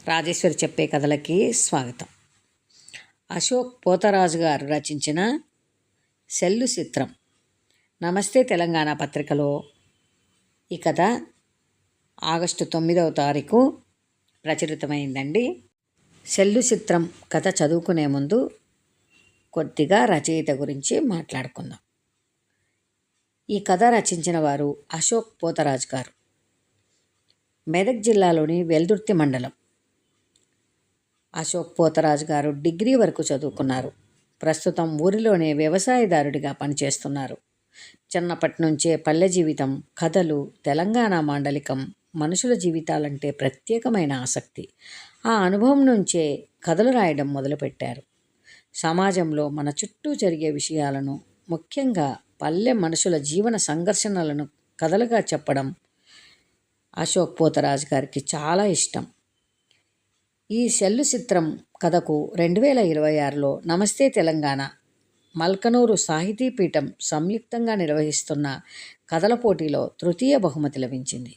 రాజేశ్వరి చెప్పే కథలకి స్వాగతం. అశోక్ పోతరాజు గారు రచించిన సెల్లు చిత్రం నమస్తే తెలంగాణ పత్రికలో ఈ కథ ఆగస్టు 9వ తారీఖు ప్రచురితమైందండి. సెల్లు చిత్రం కథ చదువుకునే ముందు కొద్దిగా రచయిత గురించి మాట్లాడుకుందాం. ఈ కథ రచించిన వారు అశోక్ పోతరాజు గారు. మెదక్ జిల్లాలోని వెల్దుర్తి మండలం. అశోక్ పోతరాజు గారు డిగ్రీ వరకు చదువుకున్నారు. ప్రస్తుతం ఊరిలోనే వ్యవసాయదారుడిగా పనిచేస్తున్నారు. చిన్నప్పటి నుంచే పల్లె జీవితం, కథలు, తెలంగాణ మాండలికం, మనుషుల జీవితాలంటే ప్రత్యేకమైన ఆసక్తి. ఆ అనుభవం నుంచే కథలు రాయడం మొదలుపెట్టారు. సమాజంలో మన చుట్టూ జరిగే విషయాలను, ముఖ్యంగా పల్లె మనుషుల జీవన సంఘర్షణలను కథలుగా చెప్పడం అశోక్ పోతరాజు గారికి చాలా ఇష్టం. ఈ సెల్లు చిత్రం కథకు 2026లో నమస్తే తెలంగాణ, మల్కనూరు సాహితీపీఠం సంయుక్తంగా నిర్వహిస్తున్న కథల పోటీలో తృతీయ బహుమతి లభించింది.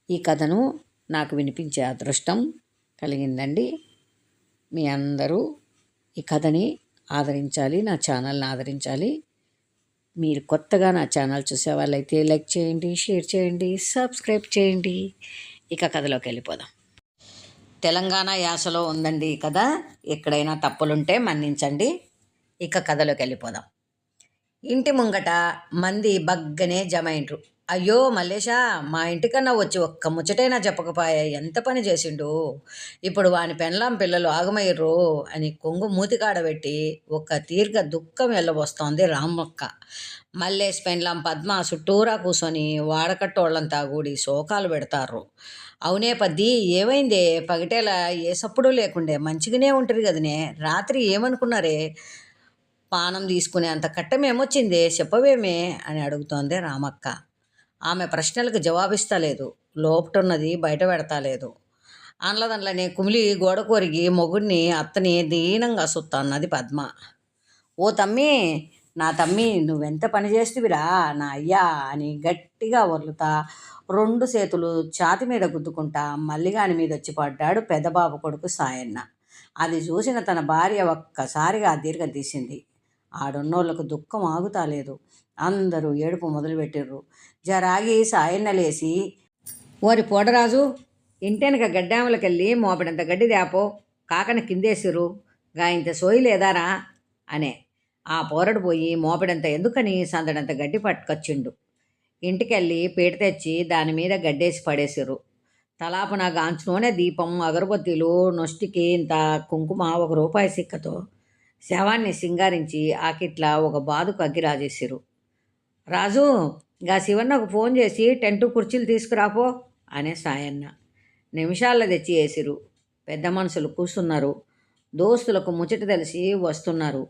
ఈ కథను నాకు వినిపించే అదృష్టం కలిగిందండి. మీ అందరూ ఈ కథని ఆదరించాలి, నా ఛానల్ని ఆదరించాలి. మీరు కొత్తగా నా ఛానల్ చూసే వాళ్ళైతే లైక్ చేయండి, షేర్ చేయండి, సబ్స్క్రైబ్ చేయండి. ఇక కథలోకి వెళ్ళిపోదాం. తెలంగాణ యాసలో ఉందండి ఈ కథ. ఎక్కడైనా తప్పులుంటే మన్నించండి. ఇక కథలోకి వెళ్ళిపోదాం. ఇంటి ముంగట మంది బగ్గనే జమైండ్రు. అయ్యో మల్లేషా, మా ఇంటికన్నా వచ్చి ఒక్క ముచ్చటైనా చెప్పకపోయా, ఎంత పని చేసిండు, ఇప్పుడు వాని పెండ్లాం పిల్లలు ఆగమయ్యరు అని కొంగు మూతికాడబెట్టి ఒక్క తీర్ఘ దుఃఖం వెళ్ళబోస్తోంది రామక్క. మల్లేష్ పెండ్లాం పద్మ చుట్టూరా కూర్చొని వాడకట్టోళ్ళంతా కూడి శోకాలు పెడతారు. అవునే పద్ది, ఏమైందే పగిటేలా ఏ సప్పుడు లేకుండే మంచిగానే ఉంటుంది కదనే, రాత్రి ఏమనుకున్నారే, పానం తీసుకునే అంత కట్టమేమొచ్చిందే చెప్పవేమే అని అడుగుతోంది రామక్క. ఆమె ప్రశ్నలకు జవాబిస్తలేదు, లోపటున్నది బయట పెడతాలేదు. అండ్లదండ్లనే కుమిలి గోడ కొరిగి మొగుడిని అత్తని దీనంగా సుత్తన్నది పద్మ. ఓ తమ్మి, నా తమ్మి, నువ్వెంత పని చేస్తువిరా నా అయ్యా అని గట్టిగా వర్లుతా 2 చేతులు ఛాతి మీద గుద్దుకుంటా మల్లిగాని మీద వచ్చి పడ్డాడు పెద్దబాబు కొడుకు సాయన్న. అది చూసిన తన భార్య ఒక్కసారిగా దీర్ఘం తీసింది. ఆడున్నోళ్లకు దుఃఖం ఆగుతాలేదు. అందరూ ఏడుపు మొదలుపెట్టిర్రు. జరాగి సాయన్న లేచి, ఓరి పోడరాజు, ఇంటెనక గడ్డాములకెళ్ళి మోపడంత గడ్డి దాపో, కాకన కిందేసిర్రు, గా ఇంత సోయి లేదారా అనే. ఆ పోరడు పోయి మోపడంత ఎందుకని సందడంత గడ్డి పట్టుకొచ్చిండు. ఇంటికెళ్ళి పీట తెచ్చి దాని మీద గడ్డేసి పడేసిర్రు. తలాపున గాంచు నూనె, దీపం, అగరబత్తీలు, నొష్టికి ఇంత కుంకుమ, 1 రూపాయి సిక్కతో శవాన్ని సింగారించి ఆకిట్లా ఒక బాదుకు అగ్గి రాజేసిర్రు. రాజు, గా శివన్నకు ఫోన్ చేసి టెంటు కుర్చీలు తీసుకురాపో అనే సాయన్న. నిమిషాల్లో తెచ్చి వేసిరు. పెద్ద మనుషులు కూర్చున్నారు. దోస్తులకు ముచ్చట తెలిసి వస్తున్నారు.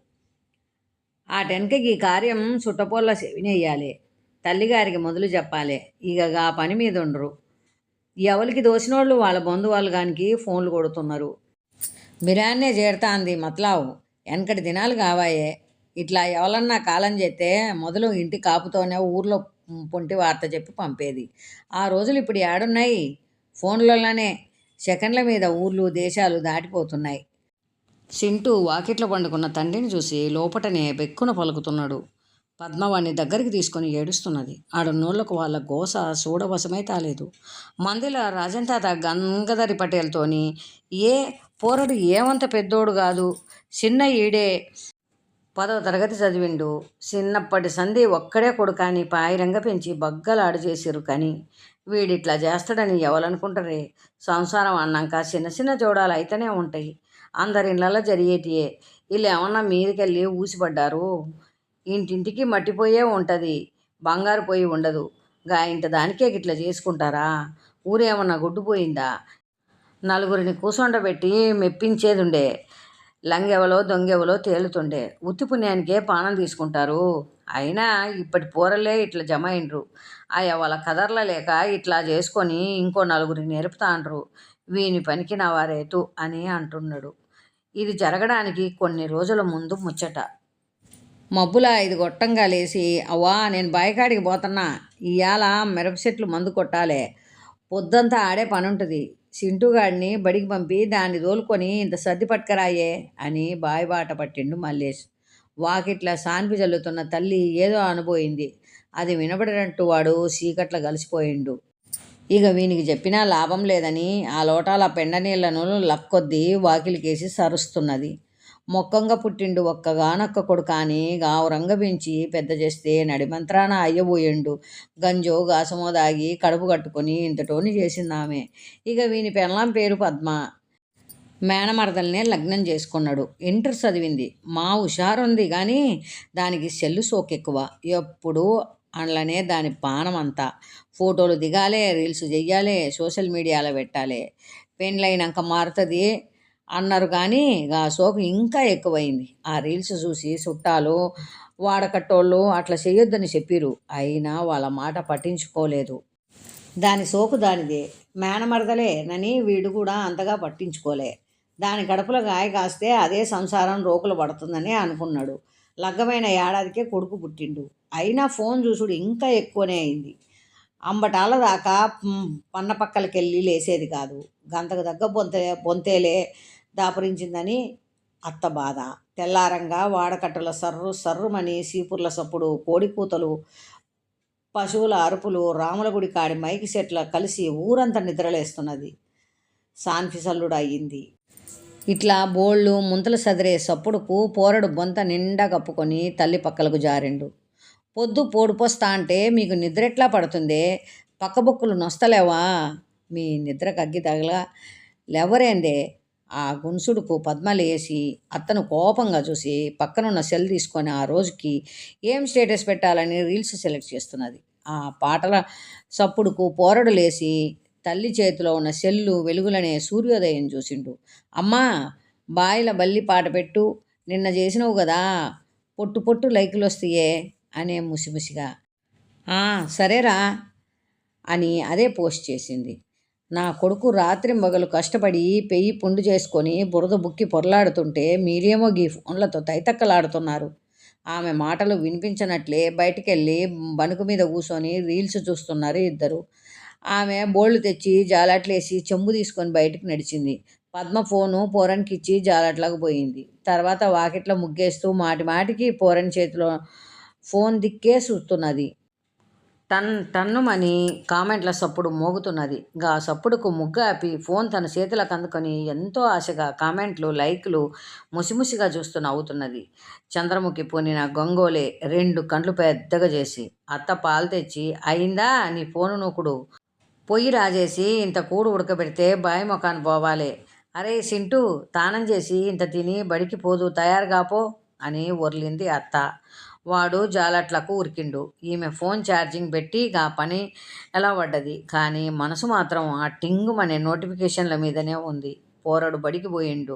ఆ టెన్కకి ఈ కార్యం చుట్టపోళ్ళ సెవినేయాలి, తల్లిగారికి మొదలు చెప్పాలి. ఇక ఆ పని మీద ఉండరు. ఎవరికి దోసినోళ్ళు వాళ్ళ బంధువాళ్ళు గానికి ఫోన్లు కొడుతున్నారు. బిర్యానే చేరుతా అంది మతలావు. వెనకటి దినాలు కావాయే. ఇట్లా ఎవరన్నా కాలం చేస్తే మొదలు ఇంటి కాపుతోనే ఊర్లో పొంటి వార్త చెప్పి పంపేది. ఆ రోజులు ఇప్పుడు ఏడున్నాయి? ఫోన్లలోనే సెకండ్ల మీద ఊర్లు దేశాలు దాటిపోతున్నాయి. సింటూ వాకిట్లో పండుకున్న తండ్రిని చూసి లోపటనే బెక్కున పలుకుతున్నాడు. పద్మవాణ్ణి దగ్గరికి తీసుకొని ఏడుస్తున్నది. ఆడున్నోళ్లకు వాళ్ళ గోస చూడవశమై తాలేదు. మందిల రాజంతాత గంగధరి పటేల్తోని, ఏ పోరడు ఏమంత పెద్దోడు కాదు, చిన్న ఈడే 10వ తరగతి చదివిండు, చిన్నప్పటి సంధి ఒక్కడే కొడుకాని పాయిరంగా పెంచి బగ్గలాడు చేసిరు. కానీ వీడిట్లా చేస్తాడని ఎవరనుకుంటారే. సంసారం అన్నాక చిన్న చిన్న జోడాలు అయితేనే ఉంటాయి. అందరి ఇళ్ళల్లో జరిగేటియే. వీళ్ళు ఏమన్నా మీదకెళ్ళి ఊసిపడ్డారు. ఇంటింటికి మట్టిపోయే ఉంటుంది, బంగారు పోయి ఉండదు. గా ఇంట దానికే గిట్లా చేసుకుంటారా? ఊరేమన్నా గుడ్డుపోయిందా? నలుగురిని కూసొండబెట్టి మెప్పించేదుండే. లంగెవలో దొంగెవలో తేలుతుండే. ఉత్తి పుణ్యానికే పానం తీసుకుంటారు. అయినా ఇప్పటి పోరలే ఇట్లా జమ అయిండ్రు. వాళ్ళ కదర్ల లేక ఇట్లా చేసుకొని ఇంకో నలుగురిని నేర్పుతాండ్రు. వీని పనికి నా వారేతు అని అంటున్నాడు. ఇది జరగడానికి కొన్ని రోజుల ముందు ముచ్చట. మబ్బుల 5 గొట్టంగా లేచి, అవ్వా నేను బాయికాడికి పోతున్నా, ఇవాళ మిరప చెట్లు మందు కొట్టాలే, పొద్దంతా ఆడే పని ఉంటుంది, సింటుగాడిని బడికి పంపి దాన్ని తోలుకొని ఇంత సర్ది పట్టుకరాయే అని బావి బాట పట్టిండు మల్లేష్. వాకిట్ల సాన్పి జల్లుతున్న తల్లి ఏదో అనబోయింది. అది వినబడినట్టు వాడు చీకట్ల కలిసిపోయిండు. ఇక వీనికి చెప్పినా లాభం లేదని ఆ లోటాల పెండ నీళ్లను లక్కొద్దీ వాకిలికేసి సరుస్తున్నది. మొక్కంగా పుట్టిండు ఒక్కగానొక్క కొడుకు అని గావురంగ పెంచి పెద్ద చేస్తే నడిమంత్రాన అయ్యబోయిండు. గంజో గాసమో దాగి కడుపు కట్టుకొని ఇంతటోని చేసిందామె. ఇక వీని పెళ్ళాం పేరు పద్మ. మేనమరదల్నే లగ్నం చేసుకున్నాడు. ఇంటర్ చదివింది. మా హుషారుంది కానీ దానికి సెల్లు సోకెక్కువ. ఎప్పుడూ అండ్లనే దాని పానం అంతా. ఫోటోలు దిగాలే, రీల్స్ చెయ్యాలి, సోషల్ మీడియాలో పెట్టాలి. పెండ్లైనాక మారుతుంది అన్నారు కానీ ఆ సోకు ఇంకా ఎక్కువైంది. ఆ రీల్స్ చూసి చుట్టాలు వాడకట్టోళ్ళు అట్లా చెయ్యొద్దని చెప్పిరు. అయినా వాళ్ళ మాట పట్టించుకోలేదు. దాని సోకు దానిదే. మేనమరదలేనని వీడు కూడా అంతగా పట్టించుకోలే. దాని కడుపులో గాయ కాస్తే అదే సంసారం రోకులు పడుతుందని అనుకున్నాడు. లగ్గమైన ఏడాదికే కొడుకు పుట్టిండు. అయినా ఫోన్ చూసుడు ఇంకా ఎక్కువనే అయింది. అంబటాల దాకా పన్న పక్కలకెళ్ళి లేసేది కాదు. గంతకు దగ్గ బొంతేలే దాపురించిందని అత్త బాధ. తెల్లారంగా వాడకట్టల సర్రు సర్రుమని సీపుర్ల సప్పుడు, కోడి కూతలు, పశువుల అరుపులు, రాముల గుడి కాడి మైకి సెట్ల కలిసి ఊరంతా నిద్రలేస్తున్నది. సాన్ఫిసల్లుడు అయ్యింది. ఇట్లా బోళ్ళు ముంతలు సదిరే సప్పుడుకు పోరడు బొంత నిండా కప్పుకొని తల్లి పక్కలకు జారిండు. పొద్దు పోడుపోస్తా అంటే మీకు నిద్రెట్లా పడుతుందే? పక్కబొక్కులు నొస్తలేవా? మీ నిద్రకు అగ్గి తగలా లెవరేందే? ఆ గున్సుడుకు పద్మ లేచి అత్తను కోపంగా చూసి పక్కనున్న సెల్ తీసుకొని ఆ రోజుకి ఏం స్టేటస్ పెట్టాలని రీల్స్ సెలెక్ట్ చేస్తున్నది. ఆ పాటల సప్పుడుకు పోరడు లేచి తల్లి చేతిలో ఉన్న సెల్లు వెలుగులనే సూర్యోదయం చూసిండు. అమ్మా, బాయిల బల్లి పాట పెట్టు, నిన్న చేసినవు కదా, పొట్టు పొట్టు లైకులు వస్తాయే అనే ముసిముసిగా. సరేరా అని అదే పోస్ట్ చేసింది. నా కొడుకు రాత్రింబగలు కష్టపడి పెయ్యి పుండు చేసుకొని బురద బుక్కి పొరలాడుతుంటే మీరేమో గీ ఫోన్లతో తైతక్కలాడుతున్నారు. ఆమె మాటలు వినిపించనట్లే బయటికెళ్ళి బనుకు మీద కూర్చొని రీల్స్ చూస్తున్నారు ఇద్దరు. ఆమె బోళ్ళు తెచ్చి జాలట్లేసి చెంబు తీసుకొని బయటికి నడిచింది. పద్మ ఫోను పోరన్కిచ్చి జాలట్లకు పోయింది. తర్వాత వాకిట్లో ముగ్గేస్తూ మాటిమాటికి పోరన్ చేతిలో ఫోన్ దిక్కే చూస్తున్నది. టన్నుమని కామెంట్ల సప్పుడు మోగుతున్నది. గా సప్పుడుకు ముగ్గు ఆపి ఫోన్ తన చేతులకు అందుకొని ఎంతో ఆశగా కామెంట్లు, లైకులు ముసిముసిగా చూస్తూ నవ్వుతున్నది. చంద్రముఖి పూనిన గంగోలే 2 కండ్లు పెద్దగా చేసి, అత్త పాలు తెచ్చి, అయిందా నీ ఫోను నూకుడు? పొయ్యి రాజేసి ఇంత కూడు ఉడకబెడితే బాయి మొఖాన్ని పోవాలే. అరే సింటూ, తానం చేసి ఇంత తిని బడికి పోదు తయారుగాపో అని ఒర్లింది అత్త. వాడు జాలట్లకు ఉరికిండు. ఈమె ఫోన్ ఛార్జింగ్ పెట్టి గా పని ఎలా పడ్డది. కానీ మనసు మాత్రం ఆ టింగుమనే నోటిఫికేషన్ల మీదనే ఉంది. పోరడు బడికి పోయిండు.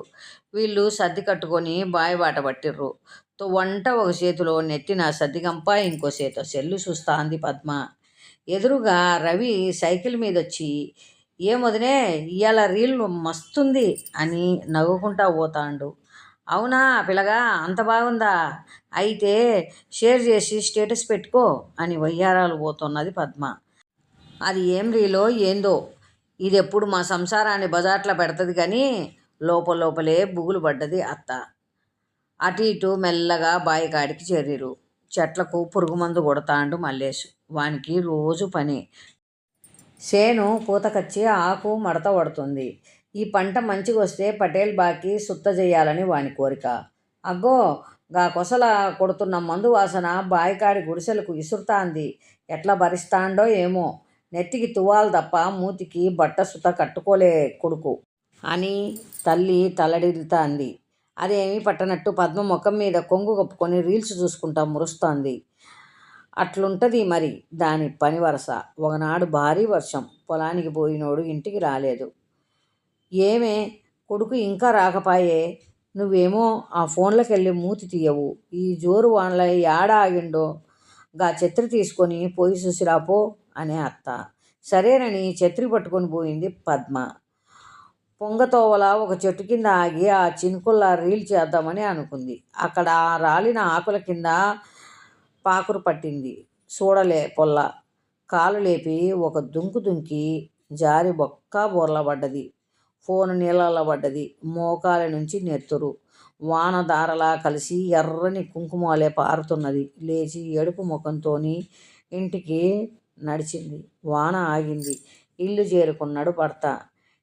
వీళ్ళు సర్ది కట్టుకొని బావి బాట పట్టిర్రు. వంట ఒక చేతిలో నెత్తిన సర్దిగంప, ఇంకో చేతితో సెల్లు చూస్తాంది పద్మ. ఎదురుగా రవి సైకిల్ మీదొచ్చి, ఏమొదినే ఇవాళ రీల్ మస్తుంది అని నవ్వుకుంటా పోతాండు. అవునా పిల్లగా, అంత బాగుందా? అయితే షేర్ చేసి స్టేటస్ పెట్టుకో అని వయ్యారాలు పోతున్నది పద్మ. అది ఏం రీలో ఏందో, ఇదెప్పుడు మా సంసారాన్ని బజార్లో పెడుతుంది కానీ లోపలే బుగులు పడ్డది అత్త. అటు ఇటు మెల్లగా బాయికాడికి చేరిరు. చెట్లకు పురుగుమందు కొడతాండు మల్లేష్. వానికి రోజు పని. చేను పూతకచ్చి ఆకు మడత పడుతుంది. ఈ పంట మంచిగొస్తే పటేల్ బాకి సుత్త చెయ్యాలని వాని కోరిక. అగ్గో గా కొసల కొడుతున్న మందు వాసన బాయికాడి గుడిసెలకు ఇసురుతాంది. ఎట్లా భరిస్తాండో ఏమో. నెత్తికి తువాలు తప్ప మూతికి బట్ట సుత కట్టుకోలే కొడుకు అని తల్లి తలడిల్లుతాంది. అదేమీ పట్టనట్టు పద్మ ముఖం మీద కొంగు కప్పుకొని రీల్స్ చూసుకుంటా మురుస్తోంది. అట్లుంటది మరి దాని పని వరస. ఒకనాడు భారీ వర్షం. పొలానికి పోయినోడు ఇంటికి రాలేదు. ఏమే కొడుకు ఇంకా రాకపాయే? నువ్వేమో ఆ ఫోన్లకెళ్ళి మూతి తీయవు. ఈ జోరు వానల యాడ ఆగిండో? గా ఛత్రి తీసుకొని పోయి చూసిరాపో అనే అత్త. సరేనని ఛత్రి పట్టుకొని పోయింది పద్మ. పొంగతోవల ఒక చెట్టు కింద ఆగి ఆ చినుకుల్లా రీల్ చేద్దామని అనుకుంది. అక్కడ రాలిన ఆకుల కింద పాకురు పట్టింది. చూడలే పొల్ల. కాలు లేపి ఒక దుంకు దుంకి జారి చొక్కా బోర్లబడ్డది. ఫోను నీళ్ళల్లో పడ్డది. మోకాలి నుంచి నెత్తురు వానధారలా కలిసి ఎర్రని కుంకుమలే పారుతున్నది. లేచి ఏడుపు ముఖంతోని ఇంటికి నడిచింది. వాన ఆగింది. ఇల్లు చేరుకున్నాడు భర్త.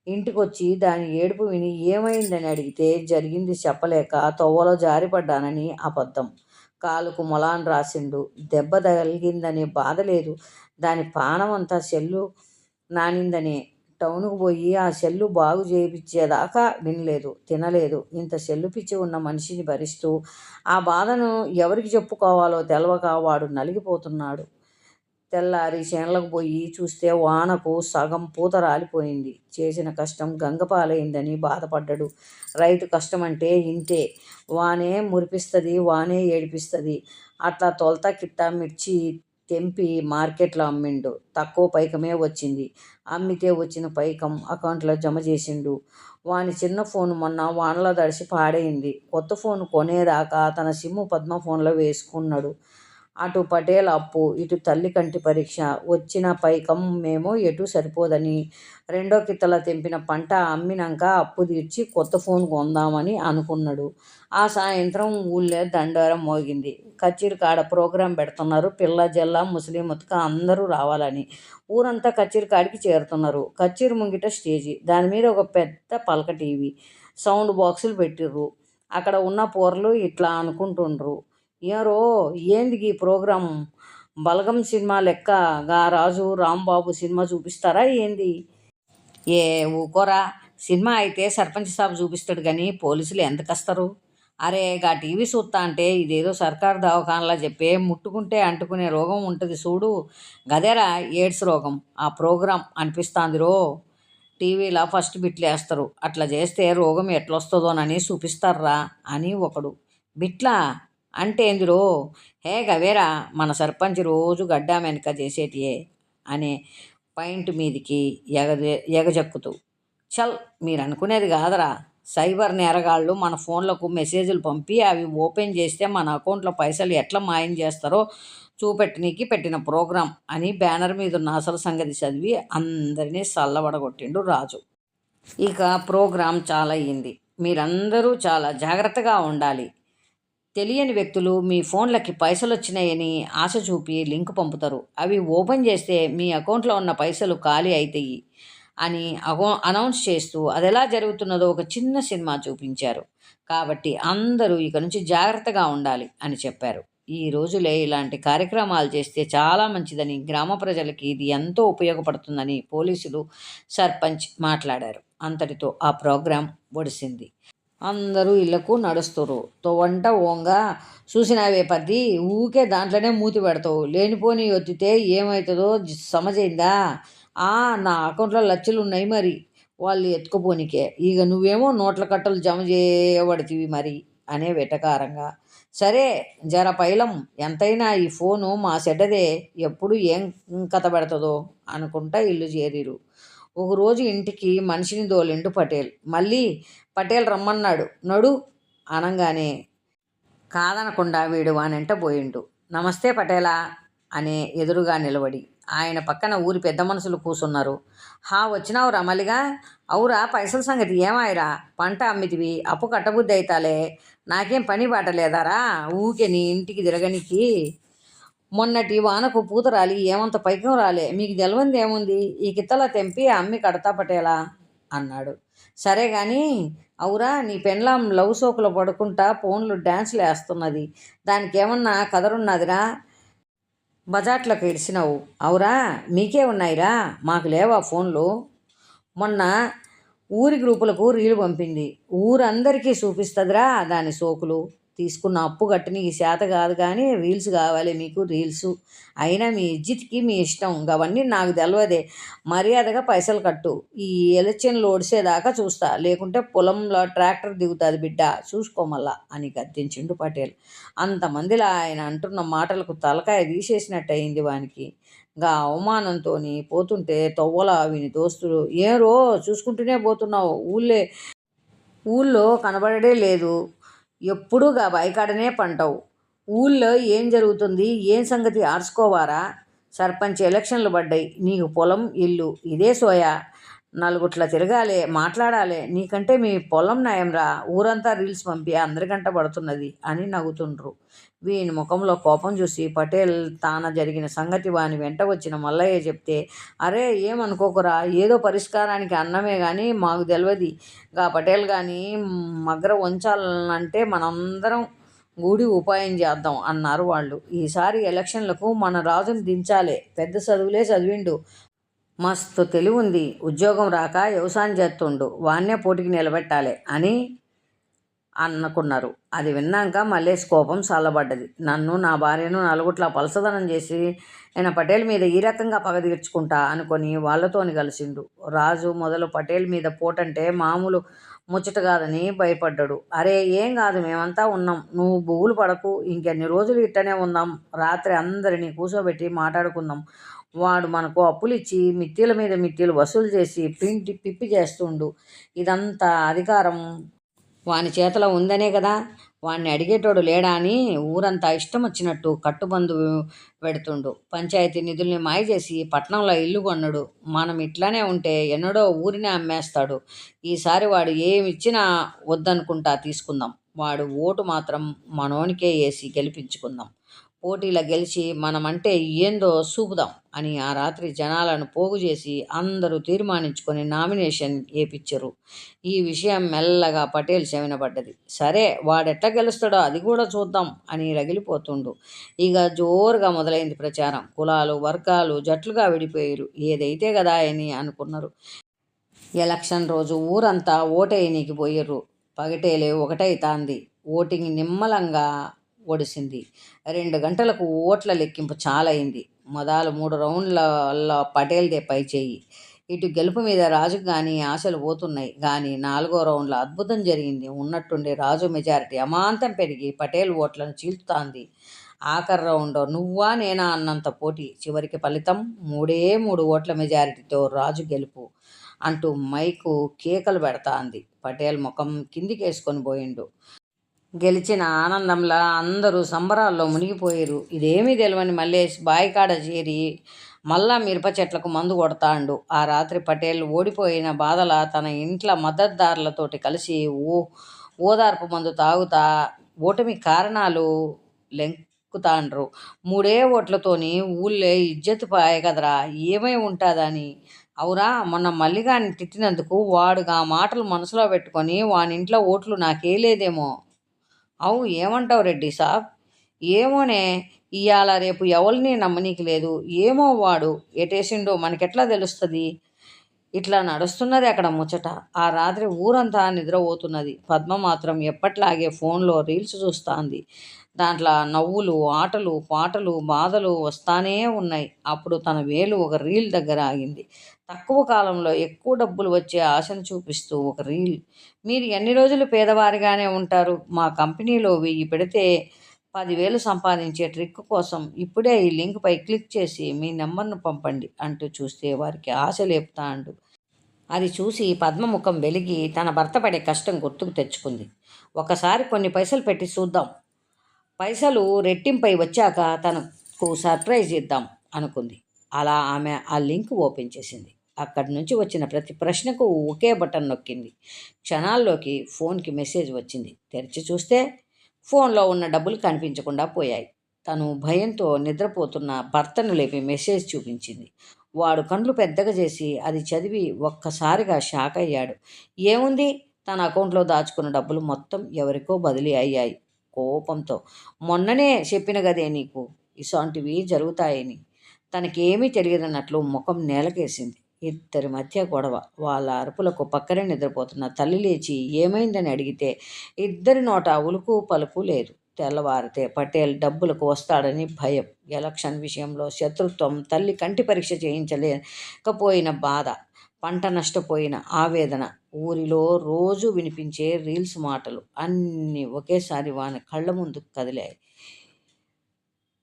ఇంటికొచ్చి దాని ఏడుపు విని ఏమైందని అడిగితే జరిగింది చెప్పలేక తొవ్వలో జారిపడ్డానని అబద్ధం. కాలుకు మొలాన్ రాసిండు. దెబ్బ తగిలిందనే బాధ లేదు. దాని పానమంతా సెల్లు నానిందనే. టౌనుకు పోయి ఆ సెల్లు బాగు చేయించేదాకా వినలేదు, తినలేదు. ఇంత సెల్లు పిచ్చి ఉన్న మనిషిని భరిస్తూ ఆ బాధను ఎవరికి చెప్పుకోవాలో తెలవక వాడు నలిగిపోతున్నాడు. తెల్లారి చేన్లకు పోయి చూస్తే వానకు సగం పూత రాలిపోయింది. చేసిన కష్టం గంగపాలైందని బాధపడ్డాడు. రైతు కష్టమంటే ఇంతే. వానే మురిపిస్తుంది, వానే ఏడిపిస్తుంది. అట్లా తొలత కిట్ట మిర్చి తెంపి మార్కెట్లో అమ్మిండు. తక్కువ పైకమే వచ్చింది. అమ్మితే వచ్చిన పైకం అకౌంట్లో జమ చేసిండు. వాని చిన్న ఫోను మొన్న వానలో తడిసి పాడైంది. కొత్త ఫోను కొనేదాకా తన సిమ్ము పద్మ ఫోన్లో వేసుకున్నాడు. అటు పటేల్ అప్పు, ఇటు తల్లి కంటి పరీక్ష. వచ్చిన పైకం మేమో ఎటు సరిపోదని రెండో కిత్తల తెంపిన పంట అమ్మినాక అప్పు తీర్చి కొత్త ఫోన్ కొందామని అనుకున్నాడు. ఆ సాయంత్రం ఊళ్ళో దండోరం మోగింది. కచేరి కాడ ప్రోగ్రాం పెడుతున్నారు. పిల్ల జల్ల ముసలి ముతక అందరూ రావాలని ఊరంతా కచేరి కాడికి చేరుతున్నారు. కచేరి ముంగిట స్టేజి, దాని మీద ఒక పెద్ద పలక టీవీ, సౌండ్ బాక్సులు పెట్టిర్రు. అక్కడ ఉన్న పోరలు ఇట్లా అనుకుంటుండ్రు, ఏరో ఏంది ఈ ప్రోగ్రాం? బలగం సినిమా లెక్క గా రాజు రాంబాబు సినిమా చూపిస్తారా ఏంది? ఏ ఊకోరా, సినిమా అయితే సర్పంచ్ సాబ్ చూపిస్తాడు కానీ పోలీసులు ఎందుకొస్తారు? అరే గా టీవీ చూస్తా అంటే ఇదేదో సర్కారు దవాఖానలా చెప్పే ముట్టుకుంటే అంటుకునే రోగం ఉంటుంది చూడు, గదేరా ఎయిడ్స్ రోగం. ఆ ప్రోగ్రాం అనిపిస్తాందిరో. టీవీలో ఫస్ట్ బిట్లు వేస్తారు, అట్లా చేస్తే రోగం ఎట్లొస్తుందోనని చూపిస్తారా అని ఒకడు. బిట్లా అంటే ఏందిరో? హే గవేరా, మన సర్పంచ్ రోజు గడ్డా వెనక చేసేటియే అనే పాయింట్ మీదికి ఎగజక్కుతూ, చల్ మీరు అనుకునేది కాదరా, సైబర్ నేరగాళ్ళు మన ఫోన్లకు మెసేజ్లు పంపి అవి ఓపెన్ చేస్తే మన అకౌంట్లో పైసలు ఎట్లా మాయం చేస్తారో చూపెట్టనీకి పెట్టిన ప్రోగ్రాం అని బ్యానర్ మీద ఉన్న అసలు సంగతి చదివి అందరినీ చల్లబడగొట్టిండు రాజు. ఇక ప్రోగ్రాం చాలా అయ్యింది. మీరందరూ చాలా జాగ్రత్తగా ఉండాలి. తెలియని వ్యక్తులు మీ ఫోన్లకి పైసలు వచ్చినాయని ఆశ చూపి లింక్ పంపుతారు. అవి ఓపెన్ చేస్తే మీ అకౌంట్లో ఉన్న పైసలు ఖాళీ అవుతాయి అని అనౌన్స్ చేస్తూ అది ఎలా జరుగుతున్నదో ఒక చిన్న సినిమా చూపించారు. కాబట్టి అందరూ ఇక నుంచి జాగ్రత్తగా ఉండాలి అని చెప్పారు. ఈ రోజులే ఇలాంటి కార్యక్రమాలు చేస్తే చాలా మంచిదని, గ్రామ ప్రజలకి ఇది ఎంతో ఉపయోగపడుతుందని పోలీసులు, సర్పంచ్ మాట్లాడారు. అంతటితో ఆ ప్రోగ్రాం ఒడిసింది. అందరూ ఇళ్లకు నడుస్తురు. తొవంట ఓంగా చూసినావే పద్ది, ఊకే దాంట్లోనే మూతి పెడతావు. లేనిపోని ఒత్తితే ఏమవుతుందో సమజైందా? నా అకౌంట్లో లక్షలు ఉన్నాయి మరి, వాళ్ళు ఎత్తుకుపోనికే. ఇక నువ్వేమో నోట్ల కట్టలు జమ చేయబడుతీవి మరి అనే వెటకారంగా. సరే జర పైలం, ఎంతైనా ఈ ఫోను మా సెడ్డదే, ఎప్పుడు ఏం కథ పెడతదో అనుకుంటా ఇల్లు చేరిరు. ఒకరోజు ఇంటికి మనిషిని దోలిండు పటేల్. మళ్ళీ పటేల్ రమ్మన్నాడు, నడు అనగానే కాదనకుండా వీడు వానెంట పోయిండు. నమస్తే పటేలా అనే ఎదురుగా నిలబడి ఆయన పక్కన ఊరి పెద్ద మనుషులు కూసున్నారు. వచ్చినావురా మల్లిగా? అవురా, పైసల సంగతి ఏమాయిరా? పంట అమ్మితివి, అప్పు కట్టబుద్ధి అయితాలే. నాకేం పని బాటలేదారా ఊకే నీ ఇంటికి తిరగనికి? మొన్నటి వానకు పూత రాలి ఏమంత పైకం రాలే, మీకు తెలవంది ఏముంది? ఈ కిత్తలా తెంపి అమ్మి కడతా పటేలా అన్నాడు. సరే కానీ అవురా, నీ పెండ్లాం లవ్ సోకులో పడుకుంటా ఫోన్లు డ్యాన్సులు వేస్తున్నది, దానికి ఏమన్నా కదరున్నదిరా? బజాట్లకు ఇడిసినావు. అవురా, మీకే ఉన్నాయిరా, మాకు లేవా ఫోన్లు? మొన్న ఊరి గ్రూపులకు రీలు పంపింది, ఊరందరికీ చూపిస్తుందిరా దాని సోకులు. తీసుకున్న అప్పు కట్టని ఈ శాత కాదు కానీ రీల్స్ కావాలి మీకు, రీల్స్. అయినా మీ ఇజ్జిత్కి మీ ఇష్టం, అవన్నీ నాకు తెలియదే. మర్యాదగా పైసలు కట్టు, ఈ ఎలక్షన్లు ఓడిసేదాకా చూస్తా, లేకుంటే పొలంలో ట్రాక్టర్ దిగుతుంది బిడ్డ, చూసుకోమల్లా అని గద్దించిండు పటేల్. అంతమందిలా ఆయన అంటున్న మాటలకు తలకాయ తీసేసినట్టు అయింది వానికి. గా అవమానంతో పోతుంటే తొవ్వల విని దోస్తులు, ఏరో చూసుకుంటూనే పోతున్నావు, ఊళ్ళో కనబడడే లేదు, ఎప్పుడూ గా బాయికాడనే పంటావు, ఊళ్ళో ఏం జరుగుతుంది ఏం సంగతి ఆర్చుకోవారా? సర్పంచ్ ఎలక్షన్లు పడ్డాయి, నీకు పొలం ఇల్లు ఇదే సోయా, నలుగుట్ల తిరగాలే, మాట్లాడాలే, నీకంటే మీ పొలం నయంరా, ఊరంతా రీల్స్ పంపి అందరికంట పడుతున్నది అని నవ్వుతుండ్రు. వీని ముఖంలో కోపం చూసి పటేల్ తాన జరిగిన సంగతి వాని వెంట వచ్చిన మల్లయ్య చెప్తే, అరే ఏమనుకోకురా, ఏదో పరిష్కారానికి అన్నమే కానీ మాకు తెలియదు గా పటేల్ కానీ మగ్ర ఉంచాలంటే మనందరం గూడి ఉపాయం చేద్దాం అన్నారు వాళ్ళు. ఈసారి ఎలక్షన్లకు మన రాజుని దించాలే, పెద్ద చదువులే చదివిండు, మస్తు తెలివి ఉంది, ఉద్యోగం రాక వ్యవసాయం చేస్తుండు, వాన్నే పోటీకి నిలబెట్టాలి అని అనుకున్నారు. అది విన్నాక మల్లేష్ కోపం చల్లబడ్డది. నన్ను, నా భార్యను నలుగుట్లా పలసదనం చేసి నేను పటేల్ మీద ఈ రకంగా పగ తీర్చుకుంటా అనుకొని వాళ్ళతోని కలిసిండు. రాజు మొదలు పటేల్ మీద పోటంటే మామూలు ముచ్చట కాదని భయపడ్డాడు. అరే ఏం కాదు, మేమంతా ఉన్నాం, నువ్వు బువ్వులు పడకు, ఇంకెన్ని రోజులు ఇట్టనే ఉందాం, రాత్రి అందరినీ కూర్చోబెట్టి మాట్లాడుకుందాం, వాడు మనకు అప్పులు ఇచ్చి మిత్తిల మీద మిత్తిలు వసూలు చేసి పిప్పి చేస్తుండు, ఇదంతా అధికారం వాని చేతిలో ఉందనే కదా, వాడిని అడిగేటోడు లేడా అని ఊరంతా ఇష్టం వచ్చినట్టు కట్టుబందు పెడుతుండు, పంచాయతీ నిధుల్ని మాయ చేసి పట్నంలో ఇల్లు కొన్నాడు, మనం ఇట్లానే ఉంటే ఎన్నడో ఊరినే అమ్మేస్తాడు, ఈసారి వాడు ఏమిచ్చినా వద్దనుకుంటా తీసుకుందాం, వాడు ఓటు మాత్రం మనోనికే వేసి గెలిపించుకుందాం, పోటీలో గెలిచి మనమంటే ఏందో చూపుదాం అని ఆ రాత్రి జనాలను పోగు చేసి అందరూ తీర్మానించుకొని నామినేషన్ వేయించరు. ఈ విషయం మెల్లగా పటేల్ చెవిన పడ్డది. సరే వాడెట్లా గెలుస్తాడో అది కూడా చూద్దాం అని రగిలిపోతుండు. ఇక జోరుగా మొదలైంది ప్రచారం. కులాలు, వర్గాలు జట్లుగా విడిపోయారు. ఏదైతే కదా అని అనుకున్నారు. ఎలక్షన్ రోజు ఊరంతా ఓటేయనీకి పోయిర్రు. పగటేలే ఒకటైతాంది. ఓటింగ్ నిమ్మలంగా ఒడిసింది. 2 గంటలకు ఓట్ల లెక్కింపు చాలైంది. మొదలు 3 రౌండ్లలో పటేల్దే పైచేయి. ఇటు గెలుపు మీద రాజుకు కానీ ఆశలు పోతున్నాయి. కానీ 4వ రౌండ్లో అద్భుతం జరిగింది. ఉన్నట్టుండి రాజు మెజారిటీ అమాంతం పెరిగి పటేల్ ఓట్లను చీల్చుతాంది. ఆఖరి రౌండ్లో నువ్వా నేనా అన్నంత పోటీ. చివరికి ఫలితం 3 ఓట్ల మెజారిటీతో రాజు గెలుపు అంటూ మైకు కేకలు పెడతాంది. పటేల్ ముఖం కిందికేసుకొని పోయిండు. గెలిచిన ఆనందంలో అందరూ సంబరాల్లో మునిగిపోయారు. ఇదేమీ తెలియని మల్లేష్ బాయికాడ చేరి మళ్ళా మిరప చెట్లకు మందు కొడతాండు. ఆ రాత్రి పటేల్ ఓడిపోయిన బాధల తన ఇంట్లో మద్దతుదారులతోటి కలిసి ఓదార్పు మందు తాగుతా ఓటమి కారణాలు లెంకుతాండ్రు. 3 ఓట్లతోని ఊళ్ళే ఇజ్జత్ పాయే కదరా, ఏమై ఉంటుందని. అవురా, మొన్న మల్లిగాన్ని తిట్టినందుకు వాడుగా మాటలు మనసులో పెట్టుకొని వానింట్లో ఓట్లు నాకేలేదేమో. అవు ఏమంటావు రెడ్డి సాబ్? ఏమోనే, ఇవాళ రేపు ఎవరిని నమ్మనీకి లేదు. ఏమో వాడు ఎటేసిండో మనకెట్లా తెలుస్తుంది? ఇట్లా నడుస్తున్నది అక్కడ ముచ్చట. ఆ రాత్రి ఊరంతా నిద్రపోతున్నది. పద్మ మాత్రం ఎప్పట్లాగే ఫోన్లో రీల్స్ చూస్తుంది. దాంట్లో నవ్వులు, ఆటలు, పాటలు, బాధలు వస్తానే ఉన్నాయి. అప్పుడు తన వేలు ఒక రీల్ దగ్గర ఆగింది. తక్కువ కాలంలో ఎక్కువ డబ్బులు వచ్చే ఆశను చూపిస్తూ ఒక రీల్. మీరు ఎన్ని రోజులు పేదవారిగానే ఉంటారు? మా కంపెనీలో 1000 పెడితే 10,000 సంపాదించే ట్రిక్ కోసం ఇప్పుడే ఈ లింక్పై క్లిక్ చేసి మీ నెంబర్ను పంపండి అంటూ చూస్తే వారికి ఆశ లేపుతాండు. అది చూసి పద్మ ముఖం వెలిగి తన భర్త పడే కష్టం గుర్తుకు తెచ్చుకుంది. ఒకసారి కొన్ని పైసలు పెట్టి చూద్దాం, పైసలు రెట్టింపై వచ్చాక తనకు సర్ప్రైజ్ ఇద్దాం అనుకుంది. అలా ఆమె ఆ లింక్ ఓపెన్ చేసింది. అక్కడి నుంచి వచ్చిన ప్రతి ప్రశ్నకు ఒకే బటన్ నొక్కింది. క్షణాల్లోకి ఫోన్కి మెసేజ్ వచ్చింది. తెరిచి చూస్తే ఫోన్లో ఉన్న డబ్బులు కనిపించకుండా పోయాయి. తను భయంతో నిద్రపోతున్న భర్తను లేపి మెసేజ్ చూపించింది. వాడు కండ్లు పెద్దగా చేసి అది చదివి ఒక్కసారిగా షాక్ అయ్యాడు. ఏముంది, తన అకౌంట్లో దాచుకున్న డబ్బులు మొత్తం ఎవరికో బదిలీ అయ్యాయి. కోపంతో, మొన్ననే చెప్పిన గదే నీకు ఇసొంటివి జరుగుతాయని. తనకేమీ తెలియదన్నట్లు ముఖం నేలకేసింది. ఇద్దరి మధ్య గొడవ. వాళ్ళ అరుపులకు పక్కనే నిద్రపోతున్న తల్లి లేచి ఏమైందని అడిగితే ఇద్దరి నోట ఉలుకు పలుకు లేదు. తెల్లవారితే పటేల్ డబ్బులకు వస్తాడని భయం, ఎలక్షన్ విషయంలో శత్రుత్వం, తల్లి కంటి పరీక్ష చేయించలేకపోయిన బాధ, పంట నష్టపోయిన ఆవేదన, ఊరిలో రోజు వినిపించే రీల్స్ మాటలు అన్నీ ఒకేసారి వాని కళ్ళ ముందు కదిలాయి.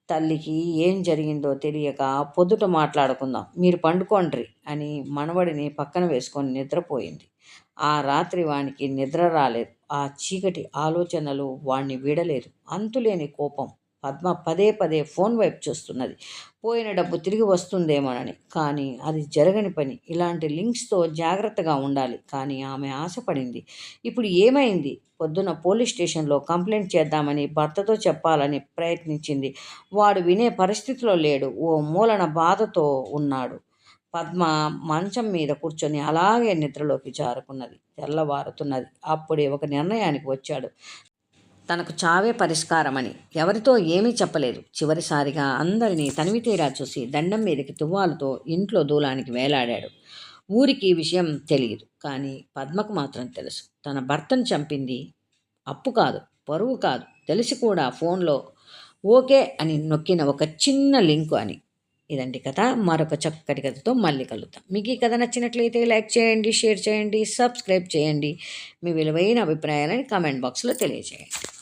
తల్లికి ఏం జరిగిందో తెలియక పొద్దుట మాట్లాడుకుందాం, మీరు పండుకోండ్రి అని మనవడిని పక్కన వేసుకొని నిద్రపోయింది. ఆ రాత్రి వానికి నిద్ర రాలేదు. ఆ చీకటి ఆలోచనలు వాణ్ణి వీడలేదు. అంతులేని కోపం, పద్మ పదే పదే ఫోన్ వైపు చూస్తున్నది. పోయిన డబ్బు తిరిగి వస్తుందేమోనని. కానీ అది జరగని పని. ఇలాంటి లింక్స్తో జాగ్రత్తగా ఉండాలి. కానీ ఆమె ఆశపడింది. ఇప్పుడు ఏమైంది? పొద్దున పోలీస్ స్టేషన్లో కంప్లైంట్ చేద్దామని భర్తతో చెప్పాలని ప్రయత్నించింది. వాడు వినే పరిస్థితిలో లేడు. ఓ మూలన బాధతో ఉన్నాడు. పద్మ మంచం మీద కూర్చొని అలాగే నిద్రలోకి జారుకున్నది. తెల్లవారుతున్నది. అప్పుడే ఒక నిర్ణయానికి వచ్చాడు. తనకు చావే పరిష్కారమని. ఎవరితో ఏమీ చెప్పలేదు. చివరిసారిగా అందరినీ తనివితీరా చూసి దండం మీదకి తువ్వాలుతో ఇంట్లో దూలానికి వేలాడాడు. ఊరికి ఈ విషయం తెలియదు. కానీ పద్మకు మాత్రం తెలుసు. తన భర్తను చంపింది అప్పు కాదు, పరువు కాదు, తెలిసి కూడా ఫోన్లో ఓకే అని నొక్కిన ఒక చిన్న లింకు అని. ఇదండి కథ. మరొక చక్కటి కథతో మళ్ళీ కలుద్దాం. మీకు ఈ కథ నచ్చినట్లయితే లైక్ చేయండి, షేర్ చేయండి, సబ్స్క్రైబ్ చేయండి. మీ విలువైన అభిప్రాయాలని కామెంట్ బాక్స్లో తెలియజేయండి.